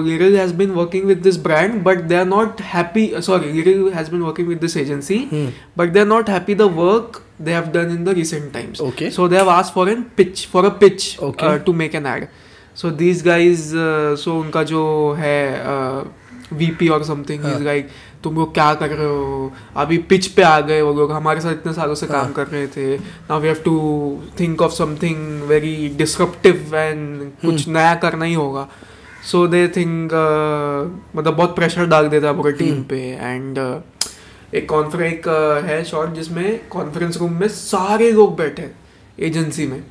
Liril has been working with this brand but they are not happy, sorry Liril has been working with this agency but they are not happy the work they have done in the recent times. Okay. So they have asked for a pitch okay. To make an ad. So these guys, so उनका जो है VP or something, he's like तुम लोग क्या कर रहे हो, अभी पिच पे आ गए वो लोग, हमारे साथ इतने सालों से काम कर रहे थे, now we have to think of something very disruptive and कुछ नया करना ही होगा. So they think मतलब बहुत प्रेशर डाल देता है पूरे टीम पे. एंड एक है शॉट जिसमें कॉन्फ्रेंस रूम में सारे लोग बैठे एजेंसी में,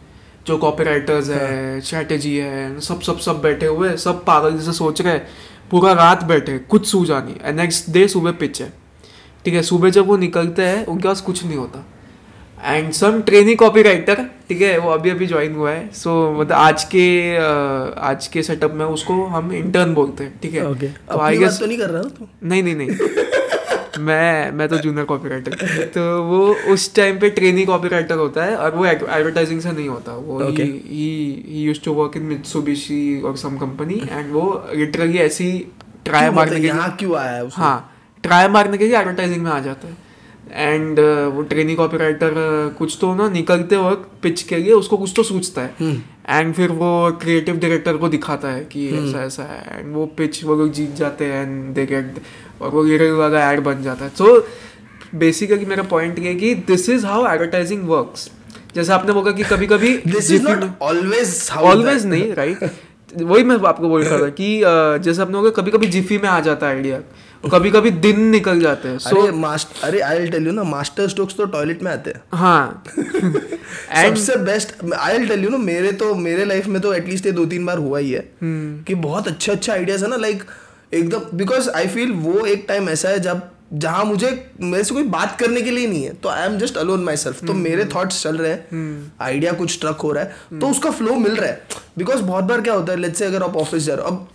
जो कॉपीराइटर्स है, स्ट्रेटेजी है, सब बैठे हुए, सब पागल जैसे सोच रहे, पूरा रात बैठे, कुछ सूझा नहीं. एंड नेक्स्ट डे सुबह पिच है, ठीक है. सुबह जब वो निकलते हैं उनके पास कुछ नहीं होता. एंड सम ट्रेनी कॉपीराइटर, ठीक है, वो अभी ज्वाइन हुआ है. सो मतलब आज के सेटअप में उसको हम इंटर्न बोलते हैं, ठीक है. तो आई गेस तो नहीं कर रहा तू? नहीं मैं तो जूनियर कॉपीराइटर. तो वो उस टाइम पे ट्रेनी कॉपीराइटर होता है और वो एडवर्टाइजिंग से नहीं होता. वो he used to work in Mitsubishi और सम कंपनी. एंड वो लिटरली ऐसी ट्राई मारने के लिए, क्यों आया है, हाँ, ट्राई मारने के लिए एडवर्टाइजिंग में आ जाता है. एंड वो ट्रेनी कॉपीराइटर कुछ तो ना निकलते वक्त पिच के लिए उसको कुछ तो सोचता है. एंड फिर वो क्रिएटिव डायरेक्टर को दिखाता है कि ऐसा है. एंड वो पिच वो लोग जीत जाते हैं एंड दे गेट, और वो लिरिल वाला ऐड बन जाता है. सो बेसिकली मेरा पॉइंट ये है कि this is how advertising works. जैसे आपने बोला कि कभी कभी ऑलवेज नहीं, राइट. वही मैं आपको बोल रहा था कि जैसे आपने बोला कभी कभी जिफी में आ जाता है आइडिया, कभी कभी दिन निकल जाते हैं. अरे आई विल टेल यू ना, मास्टर स्ट्रोक्स तो टॉयलेट में आते हैं. हाँ. सबसे best I will tell you ना, मेरे लाइफ में तो एटलीस्ट ये 2-3 बार हुआ ही है कि बहुत अच्छे आइडियाज है ना, लाइक एकदम, बिकॉज आई फील वो एक टाइम ऐसा है जहाँ मेरे से कोई बात करने के लिए नहीं है, तो I am just alone my self. तो मेरे थॉट्स चल रहे हैं, आइडिया कुछ स्ट्रक हो रहा है, तो उसका फ्लो मिल रहा है. बिकॉज बहुत बार क्या होता है, लेट्स से अगर आप ऑफिस जा रहे हो, अब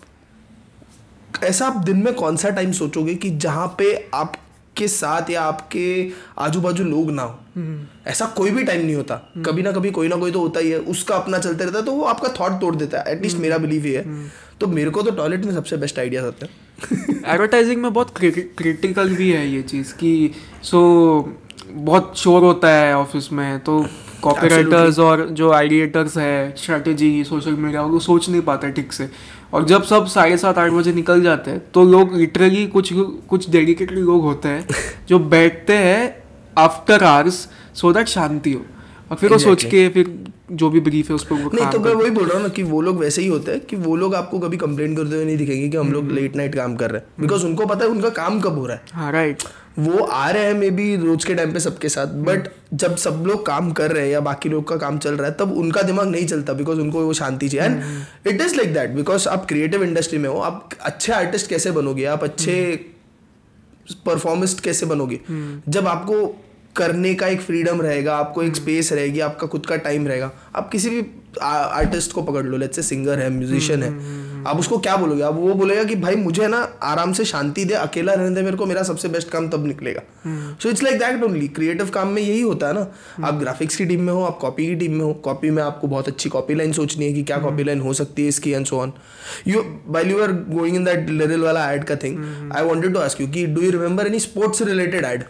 ऐसा आप दिन में कौन सा टाइम सोचोगे कि जहाँ पे आपके साथ या आपके आजू बाजू लोग ना हो. ऐसा कोई भी टाइम नहीं होता. कभी ना कभी कोई ना कोई तो होता ही है, उसका अपना चलते रहता है, तो वो आपका थॉट तोड़ देता है. एटलीस्ट मेरा बिलीव ये है. तो मेरे को तो टॉयलेट में सबसे बेस्ट आइडियाज आते हैं. एडवर्टाइजिंग में बहुत क्रिटिकल भी है ये चीज़ कि बहुत शोर होता है ऑफिस में, तो कॉपीराइटर्स और जो आइडिएटर्स है, स्ट्रेटेजी, सोशल मीडिया, वो सोच नहीं पाते ठीक से. और जब सब 7:30-8 बजे निकल जाते हैं तो लोग लिटरली कुछ डेडिकेटेड लोग होते हैं जो बैठते हैं आफ्टर आवर्स सो दैट शांति हो, और फिर वो सोच के फिर जो भी ब्रीफ है उस पर वो नहीं. तो मैं वही बोल रहा हूँ ना कि वो लोग वैसे ही होते हैं कि वो लोग आपको कभी कंप्लेंट करते हुए नहीं दिखेंगे कि हम लोग लेट नाइट काम कर रहे हैं, बिकॉज उनको पता है उनका काम कब हो रहा है. हाँ, राइट. वो आ रहे हैं मे बी रोज के टाइम पे सबके साथ, बट जब सब लोग काम कर रहे हैं या बाकी लोग का काम चल रहा है, तब उनका दिमाग नहीं चलता, बिकॉज उनको वो शांति चाहिए. And it is like that, because आप क्रिएटिव इंडस्ट्री में हो, आप अच्छे आर्टिस्ट कैसे बनोगे, आप अच्छे परफॉर्मिस्ट कैसे बनोगे, जब आपको करने का एक फ्रीडम रहेगा, आपको एक स्पेस रहेगी, आपका खुद का टाइम रहेगा. आप किसी भी आर्टिस्ट को पकड़ लो, लेट्स से सिंगर है, म्यूजिशियन है, आप उसको क्या बोलोगे? आप वो बोलेगा कि भाई मुझे ना आराम से शांति दे, अकेला रहने दे मेरे को, मेरा सबसे बेस्ट काम तब निकलेगा. So it's like that only. Creative काम में यही होता है ना. आप ग्राफिक्स की टीम में हो, आप कॉपी की टीम में हो. कॉपी में आपको बहुत अच्छी कॉपी लाइन सोचनी है कि क्या कॉपी लाइन हो सकती है इसकी, and so on. While you are going in that Liril वाला एड का thing, I wanted to ask you कि do you remember any sports related ad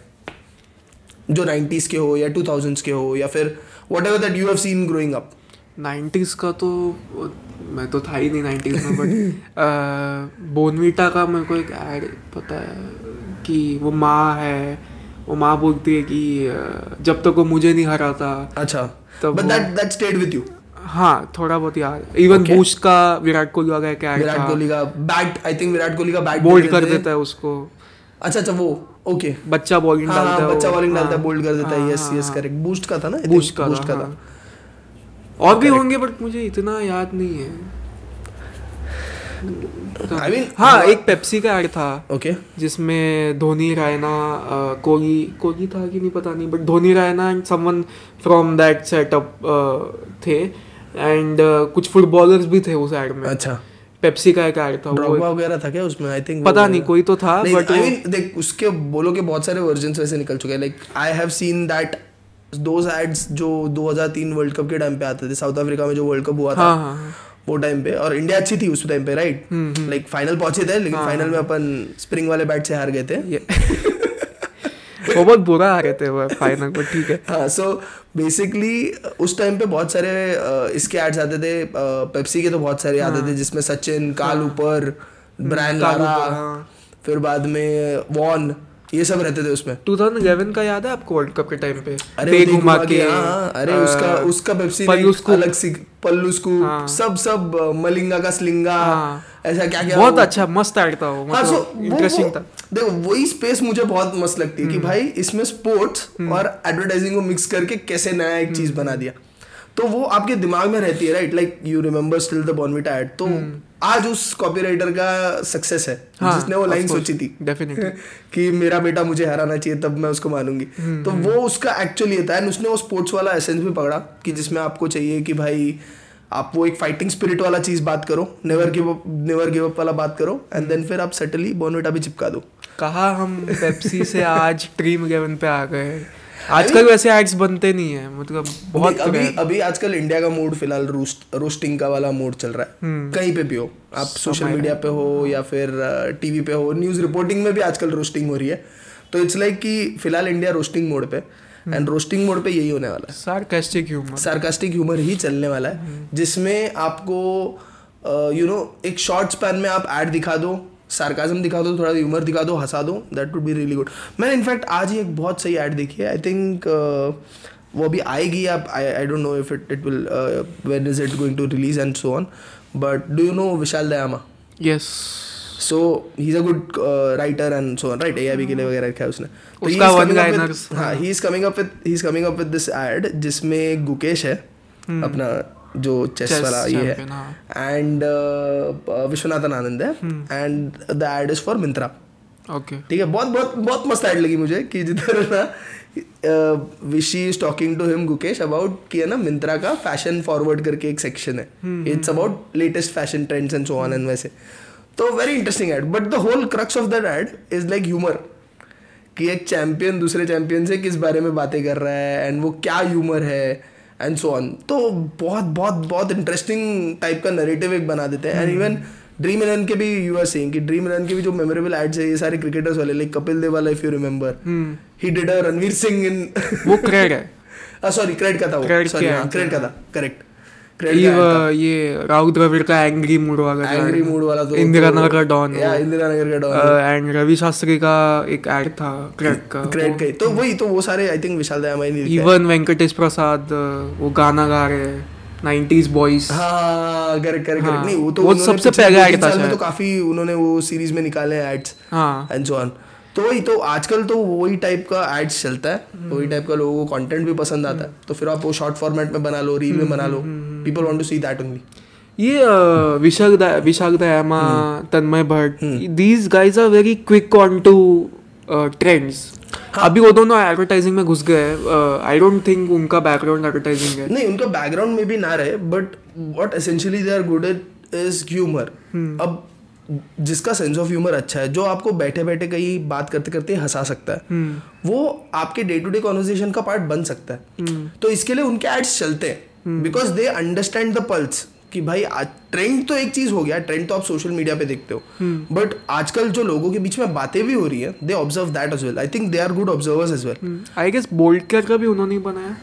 जो 90s के हो या 2000s के हो, या फिर whatever that you have seen growing up? 90s का तो मैं तो था ही नहीं 90s में, बट बोनवीटा का मेरे को एक ऐड पता है कि वो माँ बोलती है कि जब तक वो मुझे नहीं हराता. अच्छा, but that stayed with you? हाँ, थोड़ा बहुत याद. इवन बूस्ट का विराट कोहली वाला एक ऐड था. विराट कोहली का bat, I think Virat Kohli का बैट बोल्ड कर देता है उसको. अच्छा वो ओके, बच्चा बॉलिंग डालता है, बच्चा बॉलिंग डालता है, बोल्ड कर देता है. Yes correct. बूस्ट का था ना, बूस्ट का था. और भी होंगे बट मुझे इतना याद नहीं है. I mean, हाँ, एक पेप्सी का ऐड था, ओके, जिसमें धोनी, रायना, कोहली था कि नहीं पता नहीं, but Dhoni, Raina and someone from that setup थे. एंड कुछ फुटबॉलर्स भी थे उस ऐड में. अच्छा. पेप्सी का एक ऐड था, ड्रॉगबा वो वगैरह था क्या उसमें? आई थिंक पता नहीं, कोई तो था, बट आई मीन देख उसके बोलो के बहुत सारे वर्जन्स वैसे निकल चुके हैं. Like I have seen that those ads जो 2003 वर्ल्ड कप के टाइम पे आते थे, साउथ अफ्रीका में जो वर्ल्ड कप हुआ था हाँ हाँ वो टाइम पे, और इंडिया अच्छी थी उस टाइम पे, राइट? लाइक फाइनल पहुंचे थे, लेकिन फाइनल में अपन स्प्रिंग वाले बैट से हार गए थे. वो बहुत बुरा आ रहे थे वो फाइनल पर, ठीक है. हाँ, सो बेसिकली उस टाइम पे बहुत सारे इसके एड्स आते थे, पेप्सी के तो बहुत सारे आते थे जिसमें सचिन, काल ऊपर, ब्रायन लारा, फिर बाद में वॉन, ये सब रहते थे उसमें. 2011 का याद है आपको वर्ल्ड कप के टाइम पे? अरे घुमा के, हाँ, अरे उसका पेप्सी अलग सी, पल्लू स्कूप, सब मलिंगा का स्लिंगा, ऐसा क्या क्या, बहुत अच्छा मस्त ऐड था वो, मतलब इंटरेस्टिंग था. देखो वही स्पेस मुझे बहुत मस्त लगती है कि भाई इसमें स्पोर्ट्स और एडवर्टाइजिंग को मिक्स करके कैसे नया एक चीज बना दिया, तो वो आपके दिमाग में रहती है, right? Like you remember still the Bournvita ad. तो आज उस कॉपीराइटर का सक्सेस है, जिसने वो लाइन सोची थी डेफिनेटली कि मेरा बेटा मुझे हराना चाहिए तब मैं उसको मानूंगी. तो वो उसका एक्चुअली था, एंड उसने वो स्पोर्ट्स वाला एसेंस भी पकड़ा कि जिसमें आपको चाहिए कि भाई आप वो एक फाइटिंग स्पिरिट वाला चीज बात करो, नेवर गिव अप वाला बात करो, एंड देन फिर आप सटली बॉर्नविटा भी चिपका दो. कहा हम पेप्सी से आज ड्रीम 11 पे आ गए. आजकल वैसे एड्स बनते नहीं है, मतलब बहुत अभी आजकल इंडिया का मूड फिलहाल रोस्टिंग का वाला मूड चल रहा है. कहीं पे भी हो आप, सोशल मीडिया पे हो या फिर टीवी पे हो, न्यूज रिपोर्टिंग में भी आजकल रोस्टिंग हो रही है. तो इट्स लाइक कि फिलहाल इंडिया रोस्टिंग मोड पे, एंड रोस्टिंग मोड पे यही होने वाला है. सार्कास्टिक ह्यूमर ही चलने वाला है, जिसमें आपको एक शॉर्ट स्पैन में आप एड दिखा दो, सार्काज्म दिखा दो, थोड़ा ह्यूमर दिखा दो, हंसा दो, that would be really good. मैंने इनफैक्ट आज ही एक बहुत सही ऐड देखी है, आई थिंक वो अभी आएगी, आप I don't know if it will when is it going to release and so on, but do you know Vishal Dayama? Yes. So he is a good writer and so on, right? AIB के लिए वगैरह रखा है उसने. तो उसका one liners, हाँ, he is coming up with this add जिसमें गुकेश है अपना जो चेस वाला ये है, एंड विश्वनाथन आनंद है, and the ad is for Myntra. Okay, ठीक है. बहुत बहुत बहुत मस्त एड लगी मुझे कि जिधर ना Vishy is talking to him, Gukesh, about कि है ना मिंत्रा का फैशन फॉरवर्ड करके एक सेक्शन है, it's about latest fashion trends and so on, and वैसे तो very interesting ad. But the whole crux of that ad is like humour, कि एक चैंपियन दूसरे चैंपियन से किस बारे में बातें कर रहा है, एंड वो क्या ह्यूमर है, एंड सो ऑन. तो बहुत बहुत बहुत इंटरेस्टिंग टाइप का नरेटिव एक बना देते हैं. एंड इवन ड्रीम 11 के भी यू आर सेइंग कि ड्रीम 11 के भी जो मेमोरेबल एड्स है ये सारे क्रिकेटर्स वाले, लाइक कपिल देव वाला, if you remember, he did a Ranveer Singh in वो क्रेड है, सॉरी क्रेड का था वो, क्रेड का था, करेक्ट. ये राहुल द्रविड़ का एंग्री मूड वाला तो इंदिरा नगर का डॉन, एंड रवि शास्त्री का एक ऐड था क्रेड का. तो वही तो वो सारे आई थिंक विशाल दयामा ने, इवन वेंकटेश प्रसाद वो गाना गा रहे हैं 90s बॉयज. हाँ, करेक्ट. नहीं वो सबसे पहले ऐड था, तो काफी उन्होंने वो सीरीज में निकाले एड्स एंड सो ऑन. तो वही तो आजकल तो वही टाइप का एड्स चलता है, वही टाइप का लोगों को कंटेंट भी पसंद आता है, तो फिर आप वो शॉर्ट फॉर्मेट में बना लो, रील में बना लो, people want to see that only. ये Vishal Dayama, Tanmay Bhatt, these guys are very quick on to trends. अभी वो दोनों एडवर्टाइजिंग में घुस गए. आई डोंट थिंक उनका बैकग्राउंड एडवर्टाइजिंग है. नहीं, उनका बैकग्राउंड में भी ना रहे, but what essentially they are good at is humour. अब जिसका सेंस ऑफ ह्यूमर अच्छा है, जो आपको बैठे बैठे कहीं बात करते करते हंसा सकता है, वो आपके डे टू डे कॉन्वर्सेशन का पार्ट बन सकता है. तो इसके लिए उनके एड्स चलते हैं, because they understand the pulse कि भाई ट्रेंड तो एक चीज हो गया, ट्रेंड तो आप सोशल मीडिया पे देखते हो, बट आजकल जो लोगों के बीच में बातें भी हो रही है, they observe that as well. I think they are good observers as well. I guess Bolt care का भी उन्होंने बनाया.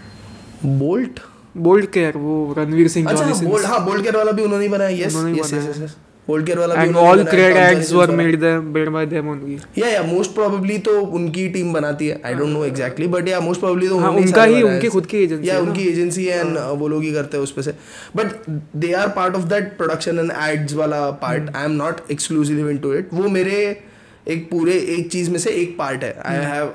बोल्ट केयर वो रणवीर सिंह, अच्छा, बोल्ट केयर वाला भी उन्होंने बनाया. यस, बोल्ट केयर वाला भी, and all credit ads were made by them only. Yeah, most probably तो उनकी टीम बनाती है. I don't know exactly, but yeah, most probably तो उनकी खुद की एजेंसी है. उनकी एजेंसी है, and वो लोग ही करते हैं उसपे से. But they are part of that production and ads वाला part. I am not exclusive into it. वो मेरे एक चीज में से एक पार्ट है.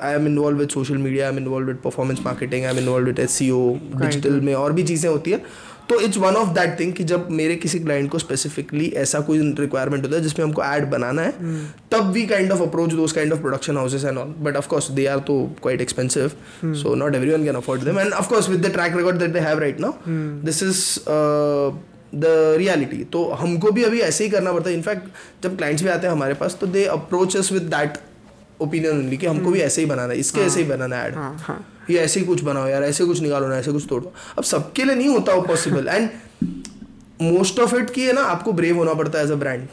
I am involved with social media, I am involved with performance marketing, I am involved with SEO, digital में और भी चीजें होती है. तो it's one of that thing कि जब मेरे किसी क्लाइंट को स्पेसिफिकली ऐसा कोई रिक्वायरमेंट होता है जिसमें हमको ऐड बनाना है, तब we kind of approach those kind of production houses and all. But of course they are तो quite expensive, so not everyone can afford them. And of course with the track record that they have right now, this is the reality. तो हमको भी अभी ऐसे ही करना पड़ता है। In fact जब क्लाइंट्स भी आते हैं हमारे पास तो they approach us with that opinion only कि हमको भी ऐसे ही बनाना है, इसके ऐसे ही बनाना है ऐड, ये ऐसे ही कुछ बनाओ यार, ऐसे कुछ निकालो ना, ऐसे कुछ तोड़ो। अब सबके लिए नहीं होता वो possible, and most of it की है ना आपको ब्रेव होना पड़ता है एज अ ब्रांड।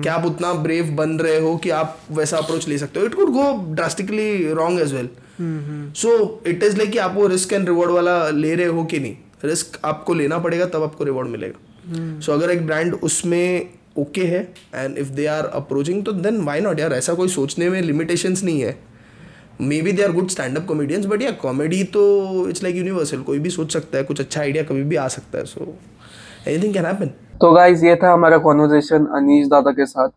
क्या आप उतना ब्रेव बन रहे हो कि आप वैसा अप्रोच ले सकते हो? It could go drastically wrong as well. So it is like कि आप वो रिस्क एंड रिवॉर्ड वाला ले रहे हो कि नहीं। रिस्क आपको लेना पड़ेगा तब आपको रिवॉर्ड मिलेगा। सो अगर एक ब्रांड उसमें ओके है and if they are approaching तो देन व्हाई नॉट यार। ऐसा कोई सोचने में लिमिटेशंस नहीं है। Maybe they are good stand up comedians, but yeah comedy तो इट्स लाइक यूनिवर्सल, कोई भी सोच सकता है, कुछ अच्छा आइडिया कभी भी आ सकता है। So anything can happen. तो गाइज ये था हमारा कॉन्वर्जेशन अनीश दादा के साथ।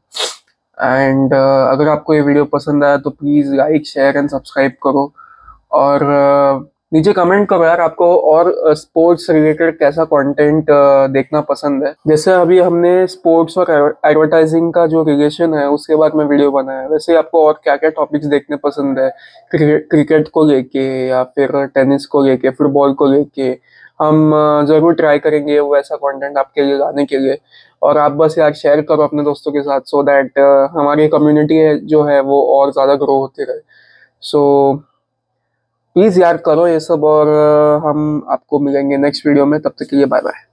एंड अगर आपको ये वीडियो पसंद आया तो please like share and subscribe करो। और नीचे कमेंट करो यार आपको और स्पोर्ट्स रिलेटेड कैसा कंटेंट देखना पसंद है। जैसे अभी हमने स्पोर्ट्स और एडवर्टाइजिंग का जो रिलेशन है उसके बाद में वीडियो बनाया है, वैसे आपको और क्या क्या टॉपिक्स देखने पसंद है, क्रिकेट को लेके या फिर टेनिस को लेके, फुटबॉल को लेके, हम ज़रूर ट्राई करेंगे वो ऐसा कंटेंट आपके लिए लाने के लिए। और आप बस यार शेयर करो अपने दोस्तों के साथ सो दैट हमारी कम्युनिटी जो है वो और ज़्यादा ग्रो होती रहे। सो प्लीज़ यार करो ये सब, और हम आपको मिलेंगे नेक्स्ट वीडियो में। तब तक के लिए बाय बाय।